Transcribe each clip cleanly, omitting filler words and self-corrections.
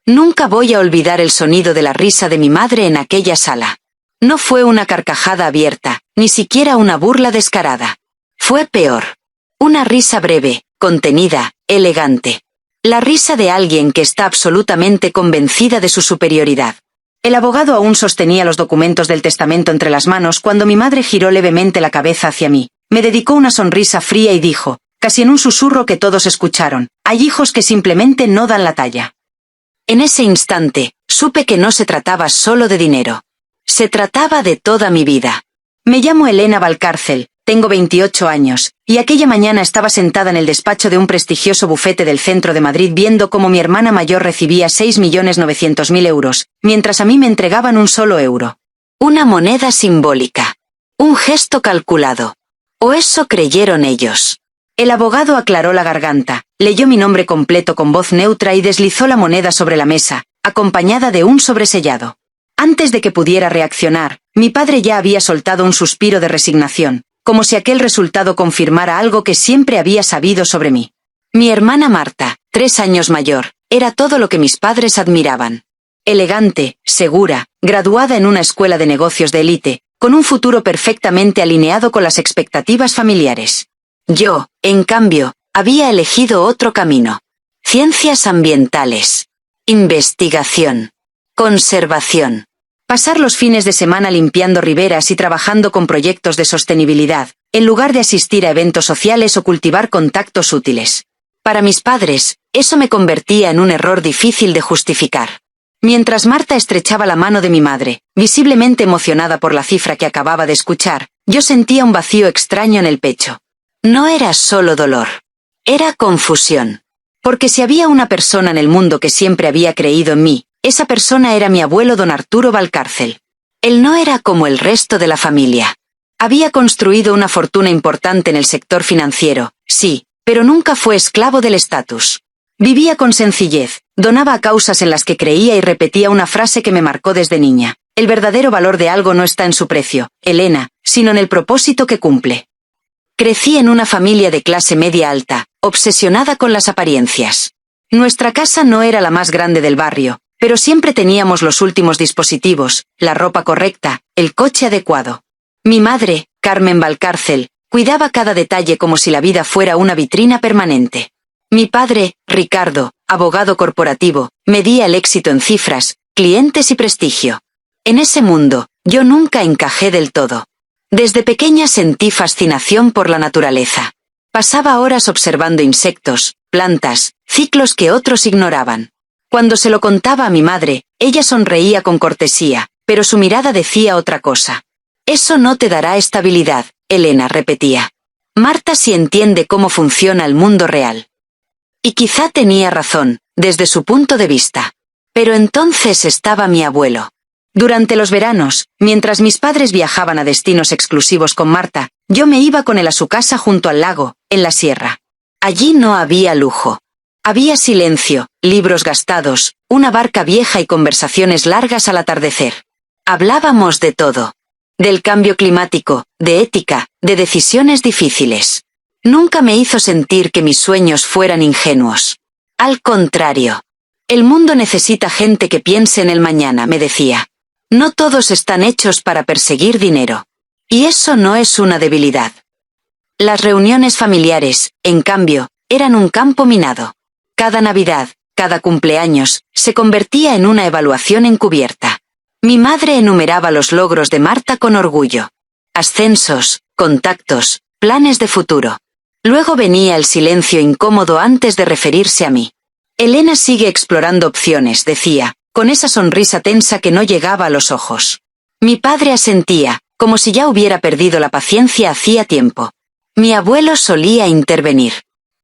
Nunca voy a olvidar el sonido de la risa de mi madre en aquella sala. No fue una carcajada abierta, ni siquiera una burla descarada. Fue peor. Una risa breve, contenida, elegante. La risa de alguien que está absolutamente convencida de su superioridad. El abogado aún sostenía los documentos del testamento entre las manos cuando mi madre giró levemente la cabeza hacia mí. Me dedicó una sonrisa fría y dijo, casi en un susurro que todos escucharon, hay hijos que simplemente no dan la talla. En ese instante, supe que no se trataba solo de dinero. Se trataba de toda mi vida. Me llamo Elena Valcárcel, tengo 28 años, y aquella mañana estaba sentada en el despacho de un prestigioso bufete del centro de Madrid viendo cómo mi hermana mayor recibía 6.900.000 euros, mientras a mí me entregaban un solo euro. Una moneda simbólica. Un gesto calculado. ¿O eso creyeron ellos? El abogado aclaró la garganta, leyó mi nombre completo con voz neutra y deslizó la moneda sobre la mesa, acompañada de un sobresellado. Antes de que pudiera reaccionar, mi padre ya había soltado un suspiro de resignación, como si aquel resultado confirmara algo que siempre había sabido sobre mí. Mi hermana Marta, 3 años mayor, era todo lo que mis padres admiraban. Elegante, segura, graduada en una escuela de negocios de élite, con un futuro perfectamente alineado con las expectativas familiares. Yo, en cambio, había elegido otro camino. Ciencias ambientales. Investigación. Conservación. Pasar los fines de semana limpiando riberas y trabajando con proyectos de sostenibilidad, en lugar de asistir a eventos sociales o cultivar contactos útiles. Para mis padres, eso me convertía en un error difícil de justificar. Mientras Marta estrechaba la mano de mi madre, visiblemente emocionada por la cifra que acababa de escuchar, yo sentía un vacío extraño en el pecho. No era solo dolor. Era confusión. Porque si había una persona en el mundo que siempre había creído en mí, esa persona era mi abuelo don Arturo Valcárcel. Él no era como el resto de la familia. Había construido una fortuna importante en el sector financiero, sí, pero nunca fue esclavo del estatus. Vivía con sencillez, donaba a causas en las que creía y repetía una frase que me marcó desde niña. El verdadero valor de algo no está en su precio, Elena, sino en el propósito que cumple. Crecí en una familia de clase media alta, obsesionada con las apariencias. Nuestra casa no era la más grande del barrio, pero siempre teníamos los últimos dispositivos, la ropa correcta, el coche adecuado. Mi madre, Carmen Valcárcel, cuidaba cada detalle como si la vida fuera una vitrina permanente. Mi padre, Ricardo, abogado corporativo, medía el éxito en cifras, clientes y prestigio. En ese mundo, yo nunca encajé del todo. Desde pequeña sentí fascinación por la naturaleza. Pasaba horas observando insectos, plantas, ciclos que otros ignoraban. Cuando se lo contaba a mi madre, ella sonreía con cortesía, pero su mirada decía otra cosa. Eso no te dará estabilidad, Elena repetía. Marta sí entiende cómo funciona el mundo real. Y quizá tenía razón, desde su punto de vista. Pero entonces estaba mi abuelo. Durante los veranos, mientras mis padres viajaban a destinos exclusivos con Marta, yo me iba con él a su casa junto al lago, en la sierra. Allí no había lujo. Había silencio, libros gastados, una barca vieja y conversaciones largas al atardecer. Hablábamos de todo. Del cambio climático, de ética, de decisiones difíciles. Nunca me hizo sentir que mis sueños fueran ingenuos. Al contrario. El mundo necesita gente que piense en el mañana, me decía. No todos están hechos para perseguir dinero. Y eso no es una debilidad. Las reuniones familiares, en cambio, eran un campo minado. Cada Navidad, cada cumpleaños, se convertía en una evaluación encubierta. Mi madre enumeraba los logros de Marta con orgullo. Ascensos, contactos, planes de futuro. Luego venía el silencio incómodo antes de referirse a mí. Elena sigue explorando opciones, decía, con esa sonrisa tensa que no llegaba a los ojos. Mi padre asentía, como si ya hubiera perdido la paciencia hacía tiempo. Mi abuelo solía intervenir.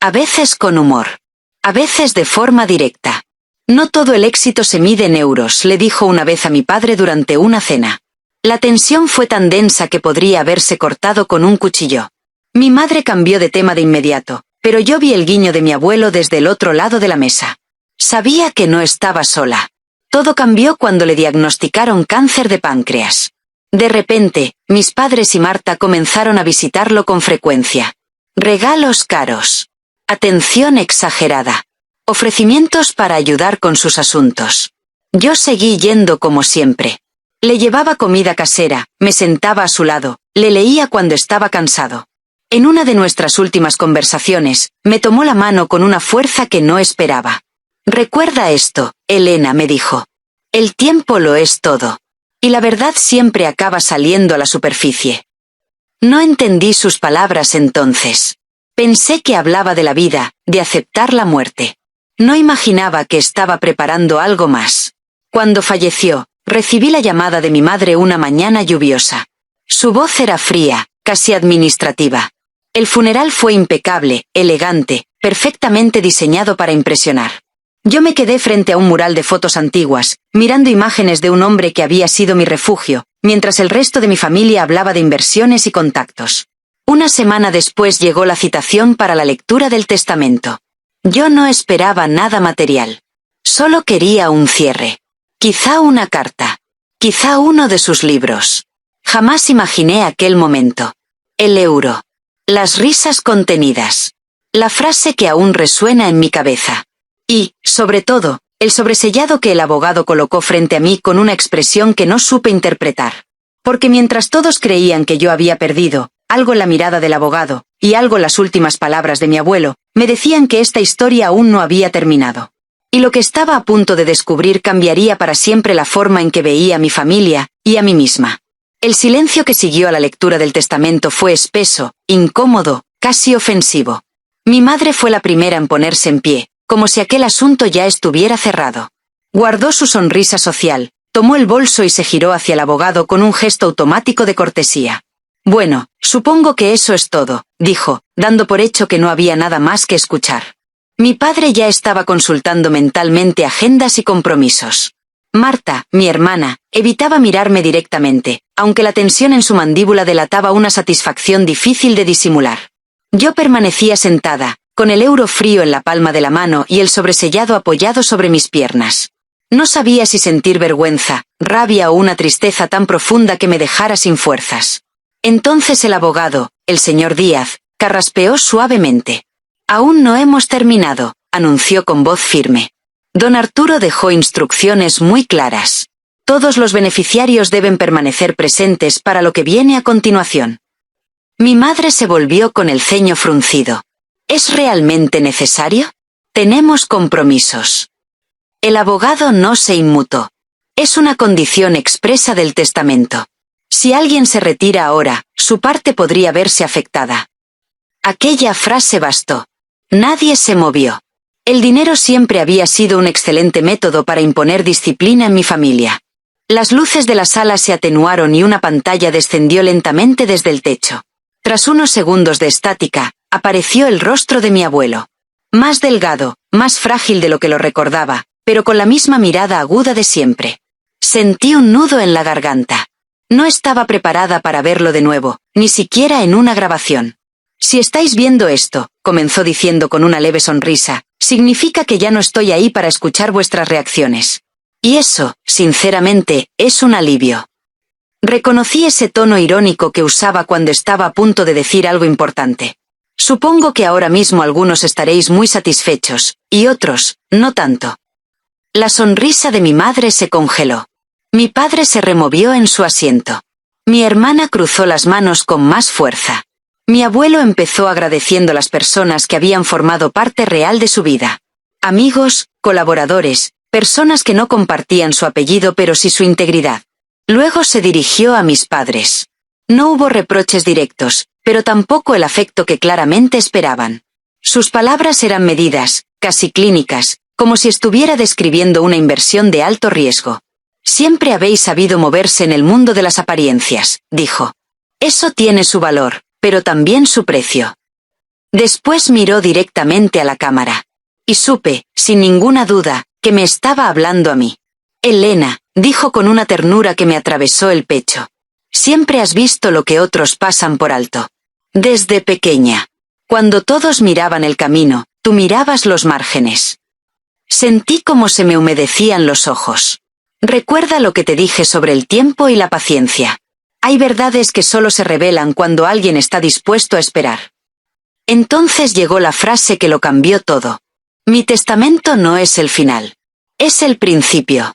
A veces con humor. A veces de forma directa. No todo el éxito se mide en euros, le dijo una vez a mi padre durante una cena. La tensión fue tan densa que podría haberse cortado con un cuchillo. Mi madre cambió de tema de inmediato, pero yo vi el guiño de mi abuelo desde el otro lado de la mesa. Sabía que no estaba sola. Todo cambió cuando le diagnosticaron cáncer de páncreas. De repente, mis padres y Marta comenzaron a visitarlo con frecuencia. Regalos caros. Atención exagerada. ofrecimientos para ayudar con sus asuntos. Yo seguí yendo como siempre. Le llevaba comida casera, me sentaba a su lado, le leía cuando estaba cansado. En una de nuestras últimas conversaciones, me tomó la mano con una fuerza que no esperaba. «Recuerda esto, Elena», me dijo. «El tiempo lo es todo. Y la verdad siempre acaba saliendo a la superficie». No entendí sus palabras entonces. Pensé que hablaba de la vida, de aceptar la muerte. No imaginaba que estaba preparando algo más. Cuando falleció, recibí la llamada de mi madre una mañana lluviosa. Su voz era fría, casi administrativa. El funeral fue impecable, elegante, perfectamente diseñado para impresionar. Yo me quedé frente a un mural de fotos antiguas, mirando imágenes de un hombre que había sido mi refugio, mientras el resto de mi familia hablaba de inversiones y contactos. Una semana después llegó la citación para la lectura del testamento. Yo no esperaba nada material. Solo quería un cierre. Quizá una carta. Quizá uno de sus libros. Jamás imaginé aquel momento. El euro. Las risas contenidas. La frase que aún resuena en mi cabeza. Y, sobre todo, el sobresellado que el abogado colocó frente a mí con una expresión que no supe interpretar. Porque mientras todos creían que yo había perdido, algo en la mirada del abogado, y algo en las últimas palabras de mi abuelo, me decían que esta historia aún no había terminado. Y lo que estaba a punto de descubrir cambiaría para siempre la forma en que veía a mi familia, y a mí misma. El silencio que siguió a la lectura del testamento fue espeso, incómodo, casi ofensivo. Mi madre fue la primera en ponerse en pie, como si aquel asunto ya estuviera cerrado. Guardó su sonrisa social, tomó el bolso y se giró hacia el abogado con un gesto automático de cortesía. «Bueno, supongo que eso es todo», dijo, dando por hecho que no había nada más que escuchar. Mi padre ya estaba consultando mentalmente agendas y compromisos. Marta, mi hermana, evitaba mirarme directamente, aunque la tensión en su mandíbula delataba una satisfacción difícil de disimular. Yo permanecía sentada, con el euro frío en la palma de la mano y el sobresellado apoyado sobre mis piernas. No sabía si sentir vergüenza, rabia o una tristeza tan profunda que me dejara sin fuerzas. Entonces el abogado, el señor Díaz, carraspeó suavemente. «Aún no hemos terminado», anunció con voz firme. Don Arturo dejó instrucciones muy claras. Todos los beneficiarios deben permanecer presentes para lo que viene a continuación. Mi madre se volvió con el ceño fruncido. ¿Es realmente necesario? Tenemos compromisos. El abogado no se inmutó. Es una condición expresa del testamento. Si alguien se retira ahora, su parte podría verse afectada. Aquella frase bastó. Nadie se movió. El dinero siempre había sido un excelente método para imponer disciplina en mi familia. Las luces de la sala se atenuaron y una pantalla descendió lentamente desde el techo. Tras unos segundos de estática, apareció el rostro de mi abuelo. Más delgado, más frágil de lo que lo recordaba, pero con la misma mirada aguda de siempre. Sentí un nudo en la garganta. No estaba preparada para verlo de nuevo, ni siquiera en una grabación. «Si estáis viendo esto», comenzó diciendo con una leve sonrisa, «significa que ya no estoy ahí para escuchar vuestras reacciones. Y eso, sinceramente, es un alivio». Reconocí ese tono irónico que usaba cuando estaba a punto de decir algo importante. Supongo que ahora mismo algunos estaréis muy satisfechos, y otros, no tanto. La sonrisa de mi madre se congeló. Mi padre se removió en su asiento. Mi hermana cruzó las manos con más fuerza. Mi abuelo empezó agradeciendo a las personas que habían formado parte real de su vida. Amigos, colaboradores, personas que no compartían su apellido pero sí su integridad. Luego se dirigió a mis padres. No hubo reproches directos, pero tampoco el afecto que claramente esperaban. Sus palabras eran medidas, casi clínicas, como si estuviera describiendo una inversión de alto riesgo. «Siempre habéis sabido moverse en el mundo de las apariencias», dijo. «Eso tiene su valor, pero también su precio». Después miró directamente a la cámara. Y supe, sin ninguna duda, que me estaba hablando a mí. «Elena», dijo con una ternura que me atravesó el pecho. «Siempre has visto lo que otros pasan por alto. Desde pequeña. Cuando todos miraban el camino, tú mirabas los márgenes». Sentí como se me humedecían los ojos. «Recuerda lo que te dije sobre el tiempo y la paciencia. Hay verdades que solo se revelan cuando alguien está dispuesto a esperar». Entonces llegó la frase que lo cambió todo. Mi testamento no es el final. Es el principio.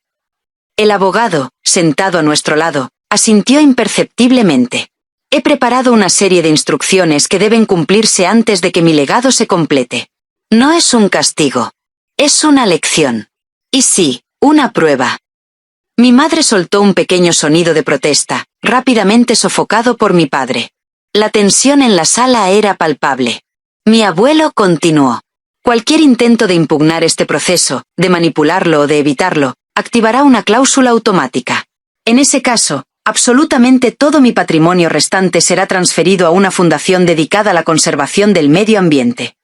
El abogado, sentado a nuestro lado, asintió imperceptiblemente. He preparado una serie de instrucciones que deben cumplirse antes de que mi legado se complete. No es un castigo. Es una lección. Y sí, una prueba. Mi madre soltó un pequeño sonido de protesta, rápidamente sofocado por mi padre. La tensión en la sala era palpable. Mi abuelo continuó. Cualquier intento de impugnar este proceso, de manipularlo o de evitarlo, activará una cláusula automática. En ese caso, absolutamente todo mi patrimonio restante será transferido a una fundación dedicada a la conservación del medio ambiente.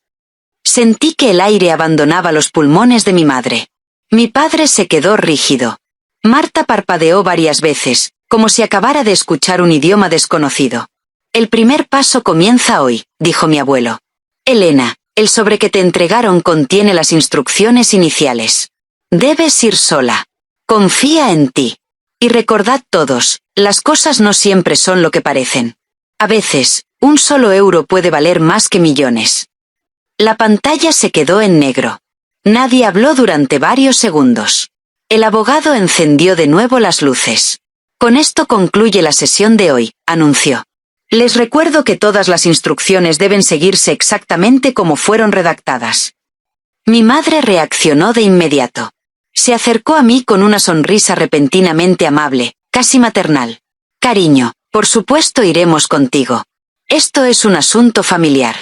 Sentí que el aire abandonaba los pulmones de mi madre. Mi padre se quedó rígido. Marta parpadeó varias veces, como si acabara de escuchar un idioma desconocido. El primer paso comienza hoy, dijo mi abuelo. Elena, el sobre que te entregaron contiene las instrucciones iniciales. Debes ir sola. Confía en ti. Y recordad todos, las cosas no siempre son lo que parecen. A veces, un solo euro puede valer más que millones. La pantalla se quedó en negro. Nadie habló durante varios segundos. El abogado encendió de nuevo las luces. Con esto concluye la sesión de hoy, anunció. Les recuerdo que todas las instrucciones deben seguirse exactamente como fueron redactadas. Mi madre reaccionó de inmediato. Se acercó a mí con una sonrisa repentinamente amable, casi maternal. Cariño, por supuesto iremos contigo. Esto es un asunto familiar.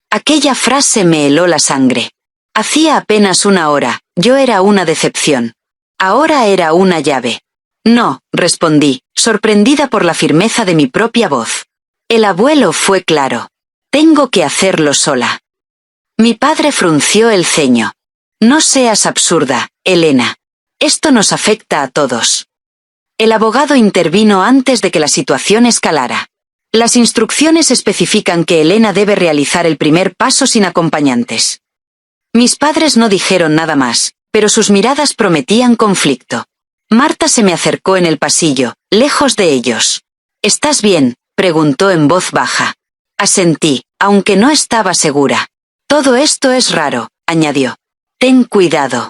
Aquella frase me heló la sangre. Hacía apenas una hora, yo era una decepción. Ahora era una llave. No, respondí, sorprendida por la firmeza de mi propia voz. El abuelo fue claro. Tengo que hacerlo sola. Mi padre frunció el ceño. No seas absurda, Elena. Esto nos afecta a todos. El abogado intervino antes de que la situación escalara. Las instrucciones especifican que Elena debe realizar el primer paso sin acompañantes. Mis padres no dijeron nada más, pero sus miradas prometían conflicto. Marta se me acercó en el pasillo, lejos de ellos. ¿Estás bien?, preguntó en voz baja. Asentí, aunque no estaba segura. Todo esto es raro, añadió. Ten cuidado.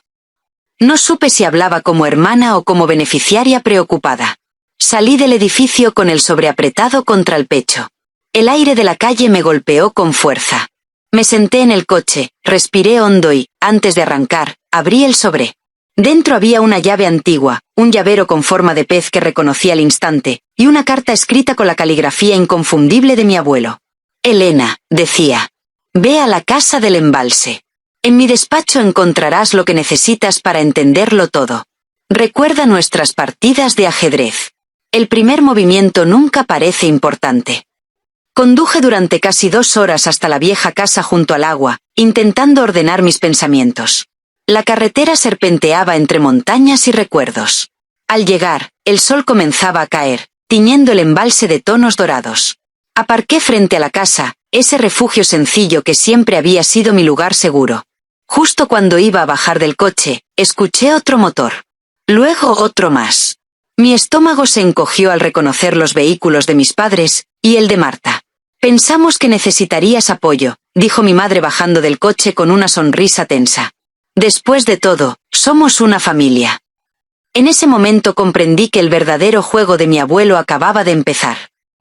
No supe si hablaba como hermana o como beneficiaria preocupada. Salí del edificio con el sobre apretado contra el pecho. El aire de la calle me golpeó con fuerza. Me senté en el coche, respiré hondo y, antes de arrancar, abrí el sobre. Dentro había una llave antigua, un llavero con forma de pez que reconocí al instante, y una carta escrita con la caligrafía inconfundible de mi abuelo. Elena, decía. Ve a la casa del embalse. En mi despacho encontrarás lo que necesitas para entenderlo todo. Recuerda nuestras partidas de ajedrez. El primer movimiento nunca parece importante. Conduje durante casi 2 horas hasta la vieja casa junto al agua, intentando ordenar mis pensamientos. La carretera serpenteaba entre montañas y recuerdos. Al llegar, el sol comenzaba a caer, tiñendo el embalse de tonos dorados. Aparqué frente a la casa, ese refugio sencillo que siempre había sido mi lugar seguro. Justo cuando iba a bajar del coche, escuché otro motor. Luego otro más. Mi estómago se encogió al reconocer los vehículos de mis padres, y el de Marta. Pensamos que necesitarías apoyo, dijo mi madre bajando del coche con una sonrisa tensa. Después de todo, somos una familia. En ese momento comprendí que el verdadero juego de mi abuelo acababa de empezar.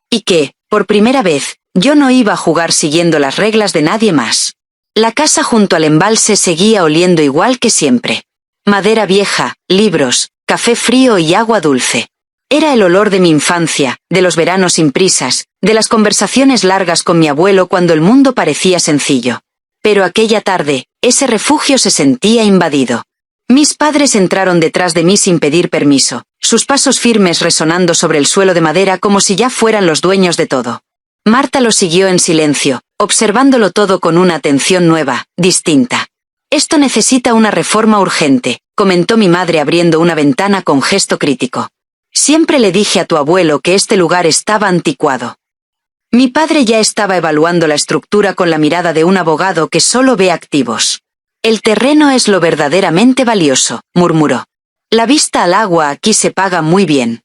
Y que, por primera vez, yo no iba a jugar siguiendo las reglas de nadie más. La casa junto al embalse seguía oliendo igual que siempre. Madera vieja, libros, café frío y agua dulce. Era el olor de mi infancia, de los veranos sin prisas, de las conversaciones largas con mi abuelo cuando el mundo parecía sencillo. Pero aquella tarde, ese refugio se sentía invadido. Mis padres entraron detrás de mí sin pedir permiso, sus pasos firmes resonando sobre el suelo de madera como si ya fueran los dueños de todo. Marta lo siguió en silencio, observándolo todo con una atención nueva, distinta. Esto necesita una reforma urgente, comentó mi madre abriendo una ventana con gesto crítico. Siempre le dije a tu abuelo que este lugar estaba anticuado. Mi padre ya estaba evaluando la estructura con la mirada de un abogado que solo ve activos. El terreno es lo verdaderamente valioso, murmuró. La vista al agua aquí se paga muy bien.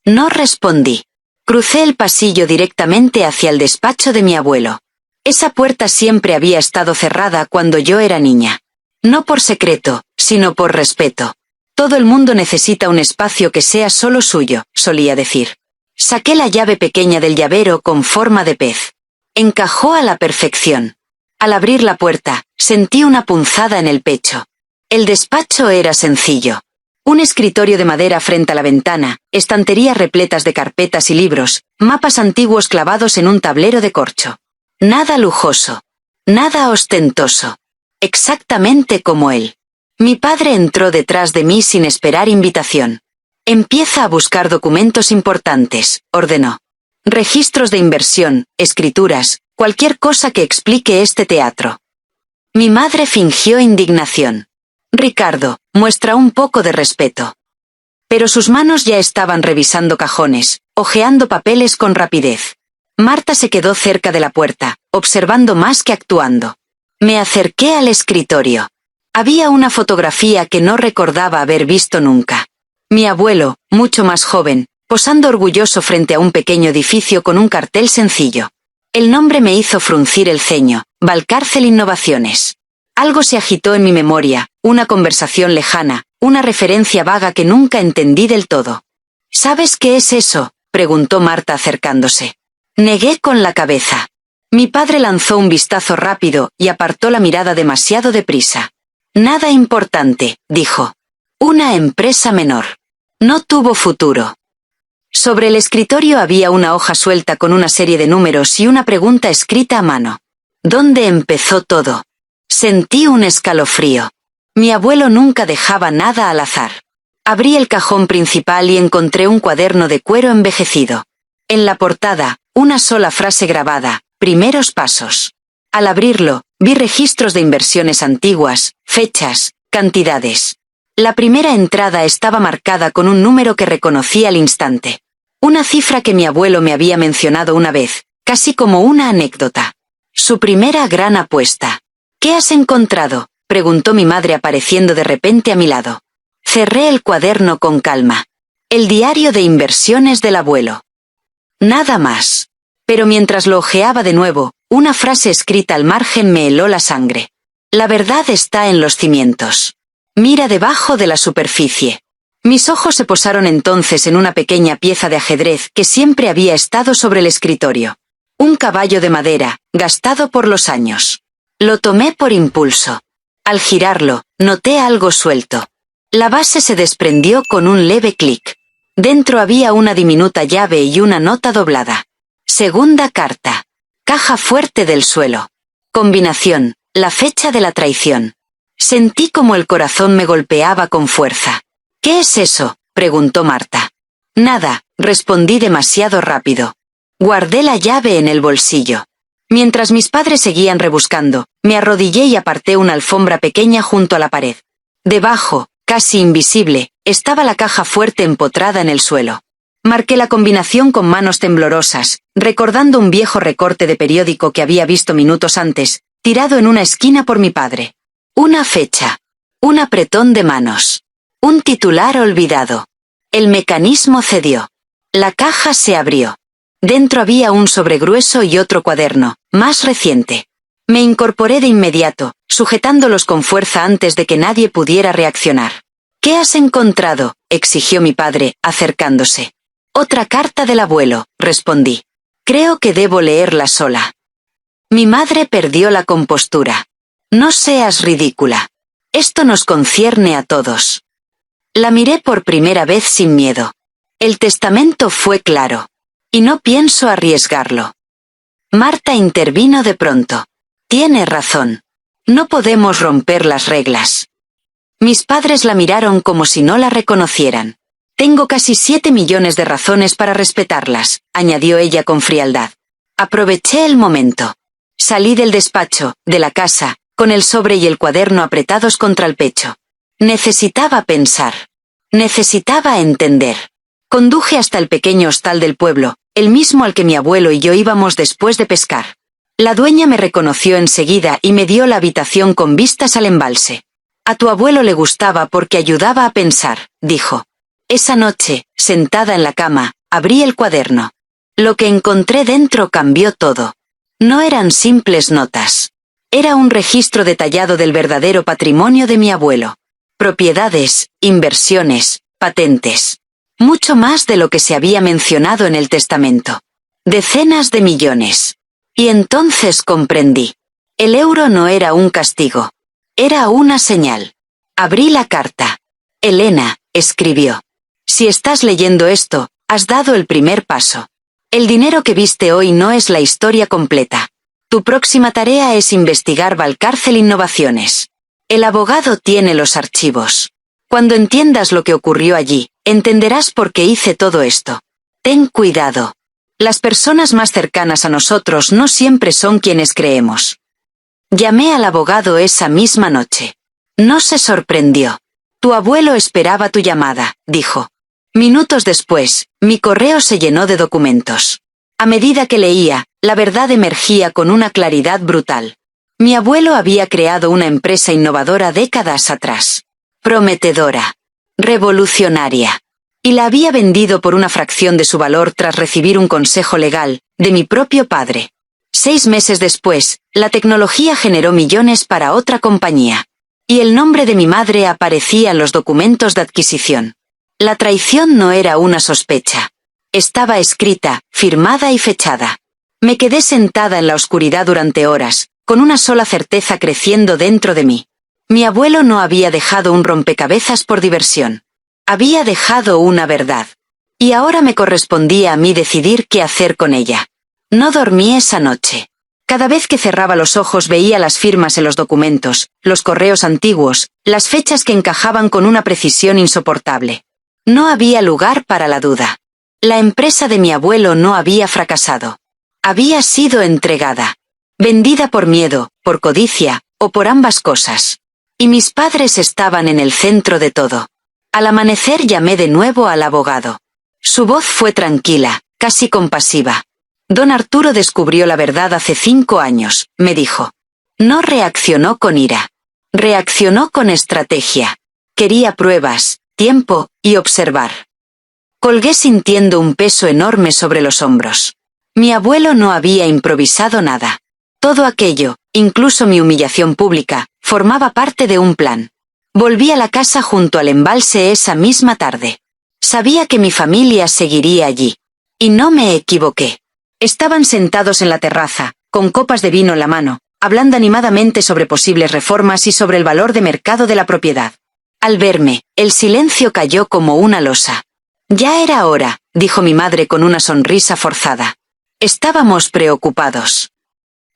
No respondí. Crucé el pasillo directamente hacia el despacho de mi abuelo. Esa puerta siempre había estado cerrada cuando yo era niña. No por secreto, sino por respeto. Todo el mundo necesita un espacio que sea solo suyo, solía decir. Saqué la llave pequeña del llavero con forma de pez. Encajó a la perfección. Al abrir la puerta, sentí una punzada en el pecho. El despacho era sencillo. Un escritorio de madera frente a la ventana, estanterías repletas de carpetas y libros, mapas antiguos clavados en un tablero de corcho. Nada lujoso. Nada ostentoso. Exactamente como él. Mi padre entró detrás de mí sin esperar invitación. Empieza a buscar documentos importantes, ordenó. Registros de inversión, escrituras, cualquier cosa que explique este teatro. Mi madre fingió indignación. Ricardo, muestra un poco de respeto. Pero sus manos ya estaban revisando cajones, hojeando papeles con rapidez. Marta se quedó cerca de la puerta, observando más que actuando. Me acerqué al escritorio. Había una fotografía que no recordaba haber visto nunca. Mi abuelo, mucho más joven, posando orgulloso frente a un pequeño edificio con un cartel sencillo. El nombre me hizo fruncir el ceño, Valcárcel Innovaciones. Algo se agitó en mi memoria, una conversación lejana, una referencia vaga que nunca entendí del todo. ¿Sabes qué es eso?, preguntó Marta acercándose. Negué con la cabeza. Mi padre lanzó un vistazo rápido y apartó la mirada demasiado deprisa. Nada importante, dijo. Una empresa menor. No tuvo futuro. Sobre el escritorio había una hoja suelta con una serie de números y una pregunta escrita a mano. ¿Dónde empezó todo? Sentí un escalofrío. Mi abuelo nunca dejaba nada al azar. Abrí el cajón principal y encontré un cuaderno de cuero envejecido. En la portada, una sola frase grabada, primeros pasos. Al abrirlo, vi registros de inversiones antiguas, fechas, cantidades. La primera entrada estaba marcada con un número que reconocí al instante. Una cifra que mi abuelo me había mencionado una vez, casi como una anécdota. Su primera gran apuesta. ¿Qué has encontrado?, preguntó mi madre apareciendo de repente a mi lado. Cerré el cuaderno con calma. El diario de inversiones del abuelo. Nada más. Pero mientras lo hojeaba de nuevo, una frase escrita al margen me heló la sangre. La verdad está en los cimientos. Mira debajo de la superficie. Mis ojos se posaron entonces en una pequeña pieza de ajedrez que siempre había estado sobre el escritorio. Un caballo de madera, gastado por los años. Lo tomé por impulso. Al girarlo, noté algo suelto. La base se desprendió con un leve clic. Dentro había una diminuta llave y una nota doblada. Segunda carta. Caja fuerte del suelo. Combinación, la fecha de la traición. Sentí como el corazón me golpeaba con fuerza. ¿Qué es eso?, preguntó Marta. Nada, respondí demasiado rápido. Guardé la llave en el bolsillo. Mientras mis padres seguían rebuscando, me arrodillé y aparté una alfombra pequeña junto a la pared. Debajo, casi invisible, estaba la caja fuerte empotrada en el suelo. Marqué la combinación con manos temblorosas, recordando un viejo recorte de periódico que había visto minutos antes, tirado en una esquina por mi padre. Una fecha. Un apretón de manos. Un titular olvidado. El mecanismo cedió. La caja se abrió. Dentro había un sobregrueso y otro cuaderno, más reciente. Me incorporé de inmediato, sujetándolos con fuerza antes de que nadie pudiera reaccionar. ¿Qué has encontrado?, exigió mi padre, acercándose. Otra carta del abuelo, respondí. Creo que debo leerla sola. Mi madre perdió la compostura. No seas ridícula. Esto nos concierne a todos. La miré por primera vez sin miedo. El testamento fue claro. Y no pienso arriesgarlo. Marta intervino de pronto. Tiene razón. No podemos romper las reglas. Mis padres la miraron como si no la reconocieran. Tengo casi 7 millones de razones para respetarlas, añadió ella con frialdad. Aproveché el momento. Salí del despacho, de la casa, con el sobre y el cuaderno apretados contra el pecho. Necesitaba pensar. Necesitaba entender. Conduje hasta el pequeño hostal del pueblo, el mismo al que mi abuelo y yo íbamos después de pescar. La dueña me reconoció enseguida y me dio la habitación con vistas al embalse. A tu abuelo le gustaba porque ayudaba a pensar, dijo. Esa noche, sentada en la cama, abrí el cuaderno. Lo que encontré dentro cambió todo. No eran simples notas. Era un registro detallado del verdadero patrimonio de mi abuelo. Propiedades, inversiones, patentes. Mucho más de lo que se había mencionado en el testamento. Decenas de millones. Y entonces comprendí. El euro no era un castigo. Era una señal. Abrí la carta. Elena, escribió. Si estás leyendo esto, has dado el primer paso. El dinero que viste hoy no es la historia completa. Tu próxima tarea es investigar Valcárcel Innovaciones. El abogado tiene los archivos. Cuando entiendas lo que ocurrió allí, entenderás por qué hice todo esto. Ten cuidado. Las personas más cercanas a nosotros no siempre son quienes creemos. Llamé al abogado esa misma noche. No se sorprendió. Tu abuelo esperaba tu llamada, dijo. Minutos después, mi correo se llenó de documentos. A medida que leía, la verdad emergía con una claridad brutal. Mi abuelo había creado una empresa innovadora décadas atrás. Prometedora. Revolucionaria. Y la había vendido por una fracción de su valor tras recibir un consejo legal, de mi propio padre. 6 meses después, la tecnología generó millones para otra compañía. Y el nombre de mi madre aparecía en los documentos de adquisición. La traición no era una sospecha. Estaba escrita, firmada y fechada. Me quedé sentada en la oscuridad durante horas, con una sola certeza creciendo dentro de mí. Mi abuelo no había dejado un rompecabezas por diversión. Había dejado una verdad. Y ahora me correspondía a mí decidir qué hacer con ella. No dormí esa noche. Cada vez que cerraba los ojos veía las firmas en los documentos, los correos antiguos, las fechas que encajaban con una precisión insoportable. No había lugar para la duda. La empresa de mi abuelo no había fracasado. Había sido entregada. Vendida por miedo, por codicia, o por ambas cosas. Y mis padres estaban en el centro de todo. Al amanecer llamé de nuevo al abogado. Su voz fue tranquila, casi compasiva. Don Arturo descubrió la verdad hace 5 años, me dijo. No reaccionó con ira. Reaccionó con estrategia. Quería pruebas, tiempo y observar. Colgué sintiendo un peso enorme sobre los hombros. Mi abuelo no había improvisado nada. Todo aquello, incluso mi humillación pública, formaba parte de un plan. Volví a la casa junto al embalse esa misma tarde. Sabía que mi familia seguiría allí. Y no me equivoqué. Estaban sentados en la terraza, con copas de vino en la mano, hablando animadamente sobre posibles reformas y sobre el valor de mercado de la propiedad. Al verme, el silencio cayó como una losa. Ya era hora, dijo mi madre con una sonrisa forzada. Estábamos preocupados.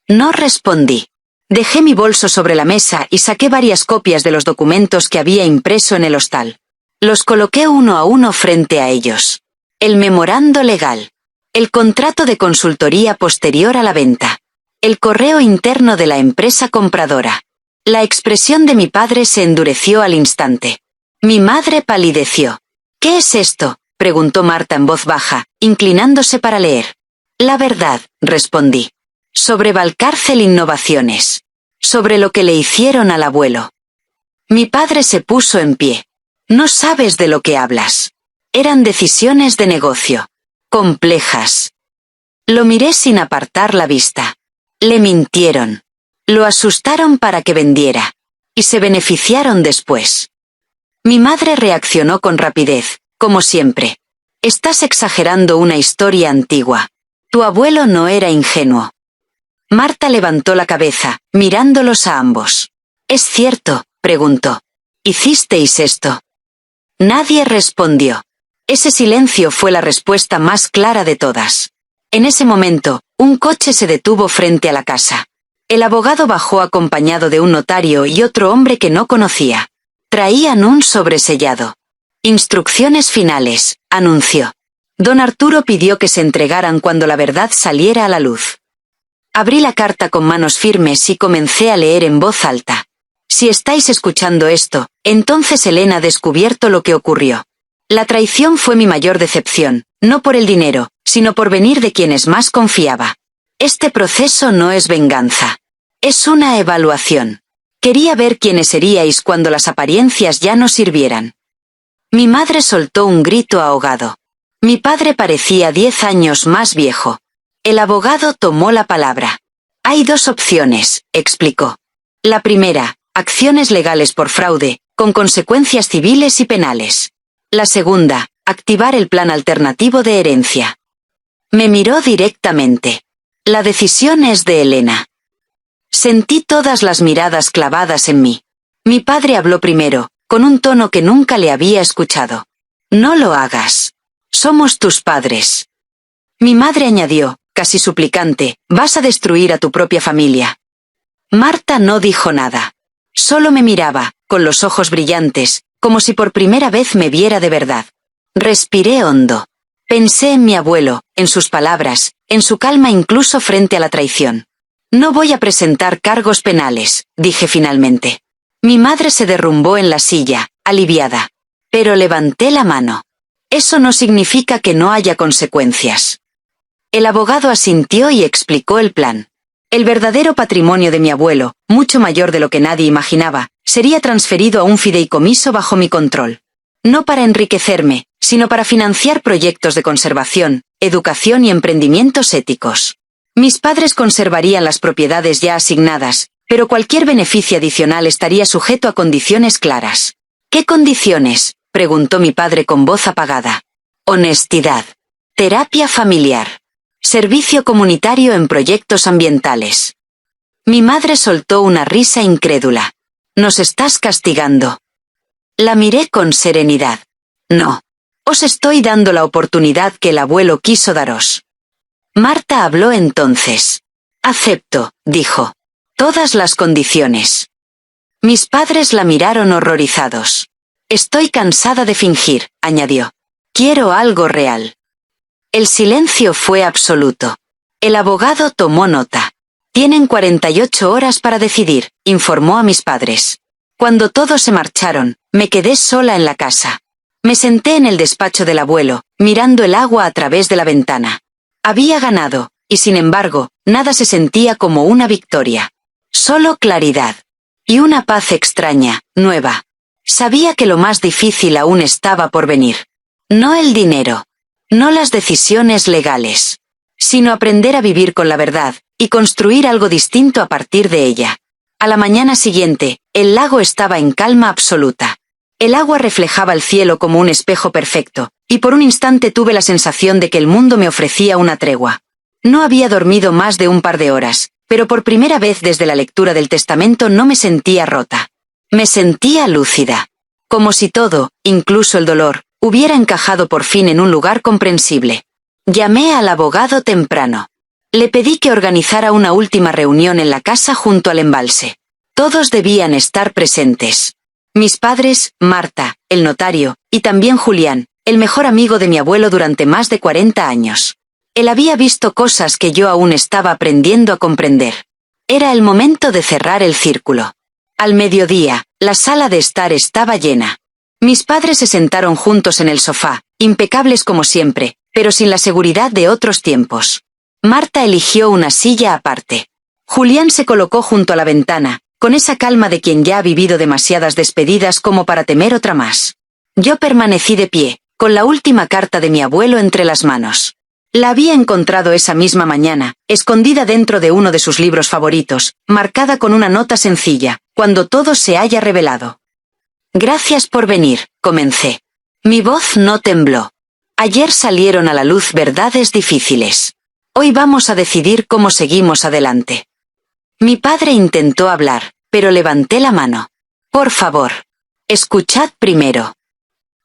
No respondí. Dejé mi bolso sobre la mesa y saqué varias copias de los documentos que había impreso en el hostal. Los coloqué uno a uno frente a ellos. El memorando legal. El contrato de consultoría posterior a la venta. El correo interno de la empresa compradora. La expresión de mi padre se endureció al instante. Mi madre palideció. ¿Qué es esto?, preguntó Marta en voz baja, inclinándose para leer. La verdad, respondí. Sobre Valcárcel Innovaciones. Sobre lo que le hicieron al abuelo. Mi padre se puso en pie. No sabes de lo que hablas. Eran decisiones de negocio. Complejas. Lo miré sin apartar la vista. Le mintieron. Lo asustaron para que vendiera. Y se beneficiaron después. Mi madre reaccionó con rapidez, como siempre. Estás exagerando una historia antigua. Tu abuelo no era ingenuo. Marta levantó la cabeza, mirándolos a ambos. ¿Es cierto?, preguntó. ¿Hicisteis esto? Nadie respondió. Ese silencio fue la respuesta más clara de todas. En ese momento, un coche se detuvo frente a la casa. El abogado bajó acompañado de un notario y otro hombre que no conocía. Traían un sobresellado. Instrucciones finales, anunció. Don Arturo pidió que se entregaran cuando la verdad saliera a la luz. Abrí la carta con manos firmes y comencé a leer en voz alta. Si estáis escuchando esto, entonces Elena ha descubierto lo que ocurrió. La traición fue mi mayor decepción, no por el dinero, sino por venir de quienes más confiaba. Este proceso no es venganza. Es una evaluación. Quería ver quiénes seríais cuando las apariencias ya no sirvieran. Mi madre soltó un grito ahogado. Mi padre parecía 10 años más viejo. El abogado tomó la palabra. Hay dos opciones, explicó. La primera, acciones legales por fraude, con consecuencias civiles y penales. La segunda, activar el plan alternativo de herencia. Me miró directamente. La decisión es de Elena. Sentí todas las miradas clavadas en mí. Mi padre habló primero, con un tono que nunca le había escuchado. No lo hagas. Somos tus padres. Mi madre añadió, casi suplicante, vas a destruir a tu propia familia. Marta no dijo nada. Solo me miraba, con los ojos brillantes, como si por primera vez me viera de verdad. Respiré hondo. Pensé en mi abuelo, en sus palabras, en su calma incluso frente a la traición. No voy a presentar cargos penales, dije finalmente. Mi madre se derrumbó en la silla, aliviada. Pero levanté la mano. Eso no significa que no haya consecuencias. El abogado asintió y explicó el plan. El verdadero patrimonio de mi abuelo, mucho mayor de lo que nadie imaginaba, sería transferido a un fideicomiso bajo mi control. No para enriquecerme, sino para financiar proyectos de conservación, educación y emprendimientos éticos. Mis padres conservarían las propiedades ya asignadas, pero cualquier beneficio adicional estaría sujeto a condiciones claras. ¿Qué condiciones?, preguntó mi padre con voz apagada. Honestidad. Terapia familiar. Servicio comunitario en proyectos ambientales. Mi madre soltó una risa incrédula. Nos estás castigando. La miré con serenidad. No. Os estoy dando la oportunidad que el abuelo quiso daros. Marta habló entonces. Acepto, dijo. Todas las condiciones. Mis padres la miraron horrorizados. Estoy cansada de fingir, añadió. Quiero algo real. El silencio fue absoluto. El abogado tomó nota. Tienen 48 horas para decidir, informó a mis padres. Cuando todos se marcharon, me quedé sola en la casa. Me senté en el despacho del abuelo, mirando el agua a través de la ventana. Había ganado, y sin embargo, nada se sentía como una victoria. Solo claridad. Y una paz extraña, nueva. Sabía que lo más difícil aún estaba por venir. No el dinero. No las decisiones legales. Sino aprender a vivir con la verdad, y construir algo distinto a partir de ella. A la mañana siguiente, el lago estaba en calma absoluta. El agua reflejaba el cielo como un espejo perfecto, y por un instante tuve la sensación de que el mundo me ofrecía una tregua. No había dormido más de un par de horas, pero por primera vez desde la lectura del testamento no me sentía rota. Me sentía lúcida. Como si todo, incluso el dolor, hubiera encajado por fin en un lugar comprensible. Llamé al abogado temprano. Le pedí que organizara una última reunión en la casa junto al embalse. Todos debían estar presentes. Mis padres, Marta, el notario, y también Julián, el mejor amigo de mi abuelo durante más de 40 años. Él había visto cosas que yo aún estaba aprendiendo a comprender. Era el momento de cerrar el círculo. Al mediodía, la sala de estar estaba llena. Mis padres se sentaron juntos en el sofá, impecables como siempre, pero sin la seguridad de otros tiempos. Marta eligió una silla aparte. Julián se colocó junto a la ventana, con esa calma de quien ya ha vivido demasiadas despedidas como para temer otra más. Yo permanecí de pie, con la última carta de mi abuelo entre las manos. La había encontrado esa misma mañana, escondida dentro de uno de sus libros favoritos, marcada con una nota sencilla, cuando todo se haya revelado. Gracias por venir, comencé. Mi voz no tembló. Ayer salieron a la luz verdades difíciles. Hoy vamos a decidir cómo seguimos adelante. Mi padre intentó hablar, pero levanté la mano. Por favor, escuchad primero.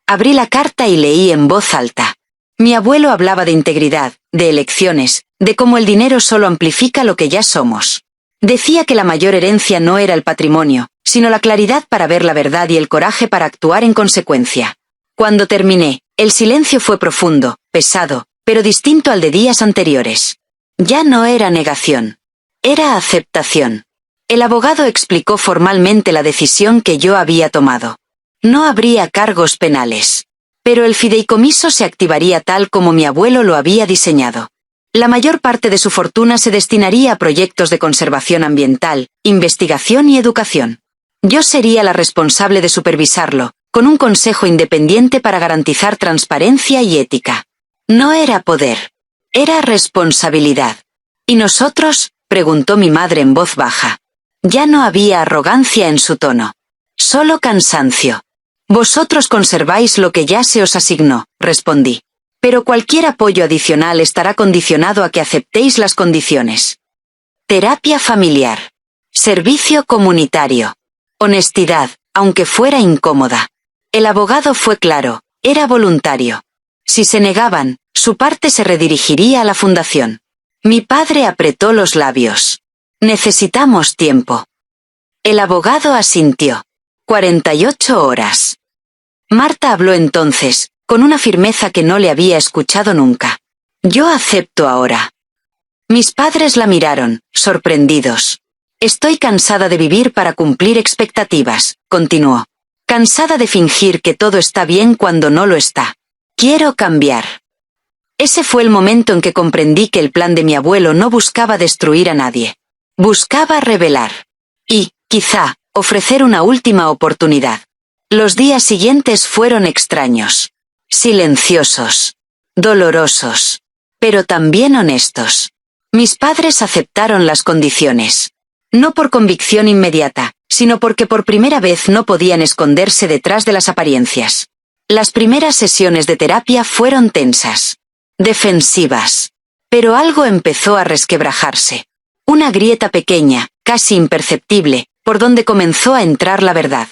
Abrí la carta y leí en voz alta. Mi abuelo hablaba de integridad, de elecciones, de cómo el dinero solo amplifica lo que ya somos. Decía que la mayor herencia no era el patrimonio, sino la claridad para ver la verdad y el coraje para actuar en consecuencia. Cuando terminé, el silencio fue profundo, pesado, pero distinto al de días anteriores. Ya no era negación. Era aceptación. El abogado explicó formalmente la decisión que yo había tomado. No habría cargos penales. Pero el fideicomiso se activaría tal como mi abuelo lo había diseñado. La mayor parte de su fortuna se destinaría a proyectos de conservación ambiental, investigación y educación. Yo sería la responsable de supervisarlo, con un consejo independiente para garantizar transparencia y ética. No era poder. Era responsabilidad. ¿Y nosotros?, preguntó mi madre en voz baja. Ya no había arrogancia en su tono. Solo cansancio. Vosotros conserváis lo que ya se os asignó, respondí. Pero cualquier apoyo adicional estará condicionado a que aceptéis las condiciones. Terapia familiar. Servicio comunitario. Honestidad, aunque fuera incómoda. El abogado fue claro, era voluntario. Si se negaban, su parte se redirigiría a la fundación. Mi padre apretó los labios. Necesitamos tiempo. El abogado asintió. 48 horas. Marta habló entonces, con una firmeza que no le había escuchado nunca. Yo acepto ahora. Mis padres la miraron, sorprendidos. Estoy cansada de vivir para cumplir expectativas, continuó. Cansada de fingir que todo está bien cuando no lo está. Quiero cambiar. Ese fue el momento en que comprendí que el plan de mi abuelo no buscaba destruir a nadie. Buscaba revelar. Y, quizá, ofrecer una última oportunidad. Los días siguientes fueron extraños. Silenciosos. Dolorosos. Pero también honestos. Mis padres aceptaron las condiciones. No por convicción inmediata, sino porque por primera vez no podían esconderse detrás de las apariencias. Las primeras sesiones de terapia fueron tensas. Defensivas. Pero algo empezó a resquebrajarse. Una grieta pequeña, casi imperceptible, por donde comenzó a entrar la verdad.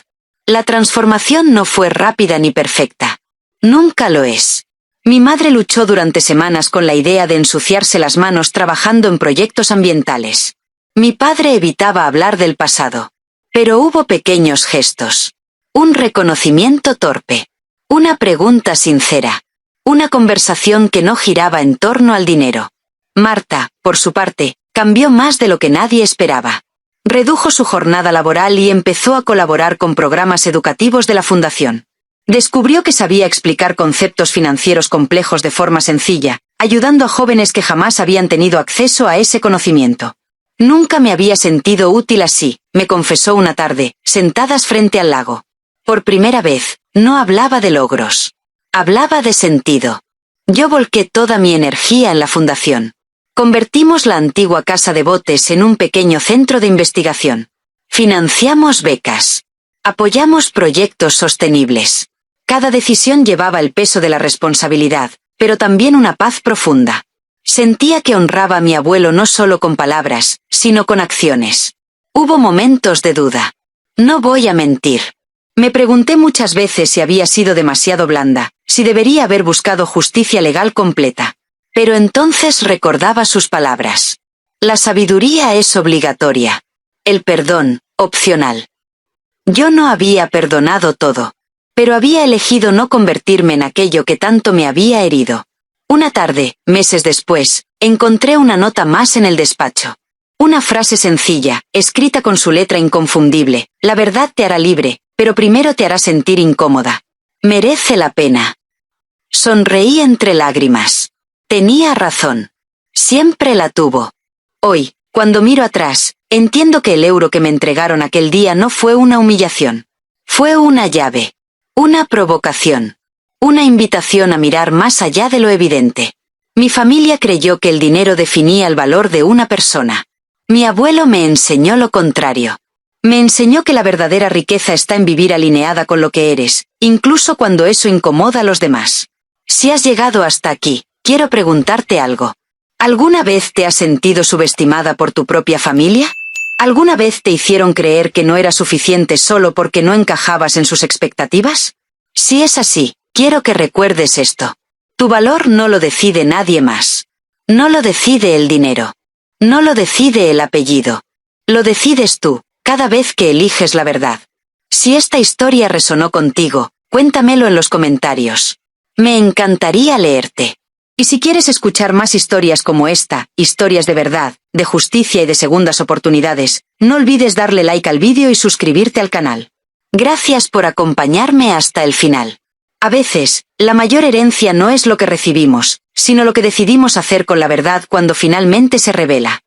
La transformación no fue rápida ni perfecta. Nunca lo es. Mi madre luchó durante semanas con la idea de ensuciarse las manos trabajando en proyectos ambientales. Mi padre evitaba hablar del pasado. Pero hubo pequeños gestos. Un reconocimiento torpe. Una pregunta sincera. Una conversación que no giraba en torno al dinero. Marta, por su parte, cambió más de lo que nadie esperaba. Redujo su jornada laboral y empezó a colaborar con programas educativos de la fundación. Descubrió que sabía explicar conceptos financieros complejos de forma sencilla, ayudando a jóvenes que jamás habían tenido acceso a ese conocimiento. Nunca me había sentido útil así, me confesó una tarde, sentadas frente al lago. Por primera vez, no hablaba de logros. Hablaba de sentido. Yo volqué toda mi energía en la fundación. Convertimos la antigua casa de botes en un pequeño centro de investigación. Financiamos becas. Apoyamos proyectos sostenibles. Cada decisión llevaba el peso de la responsabilidad, pero también una paz profunda. Sentía que honraba a mi abuelo no solo con palabras, sino con acciones. Hubo momentos de duda. No voy a mentir. Me pregunté muchas veces si había sido demasiado blanda, si debería haber buscado justicia legal completa. Pero entonces recordaba sus palabras. La sabiduría es obligatoria. El perdón, opcional. Yo no había perdonado todo, pero había elegido no convertirme en aquello que tanto me había herido. Una tarde, meses después, encontré una nota más en el despacho. Una frase sencilla, escrita con su letra inconfundible. La verdad te hará libre, pero primero te hará sentir incómoda. Merece la pena. Sonreí entre lágrimas. Tenía razón. Siempre la tuvo. Hoy, cuando miro atrás, entiendo que el euro que me entregaron aquel día no fue una humillación. Fue una llave. Una provocación. Una invitación a mirar más allá de lo evidente. Mi familia creyó que el dinero definía el valor de una persona. Mi abuelo me enseñó lo contrario. Me enseñó que la verdadera riqueza está en vivir alineada con lo que eres, incluso cuando eso incomoda a los demás. Si has llegado hasta aquí, quiero preguntarte algo. ¿Alguna vez te has sentido subestimada por tu propia familia? ¿Alguna vez te hicieron creer que no era suficiente solo porque no encajabas en sus expectativas? Si es así, quiero que recuerdes esto. Tu valor no lo decide nadie más. No lo decide el dinero. No lo decide el apellido. Lo decides tú, cada vez que eliges la verdad. Si esta historia resonó contigo, cuéntamelo en los comentarios. Me encantaría leerte. Y si quieres escuchar más historias como esta, historias de verdad, de justicia y de segundas oportunidades, no olvides darle like al vídeo y suscribirte al canal. Gracias por acompañarme hasta el final. A veces, la mayor herencia no es lo que recibimos, sino lo que decidimos hacer con la verdad cuando finalmente se revela.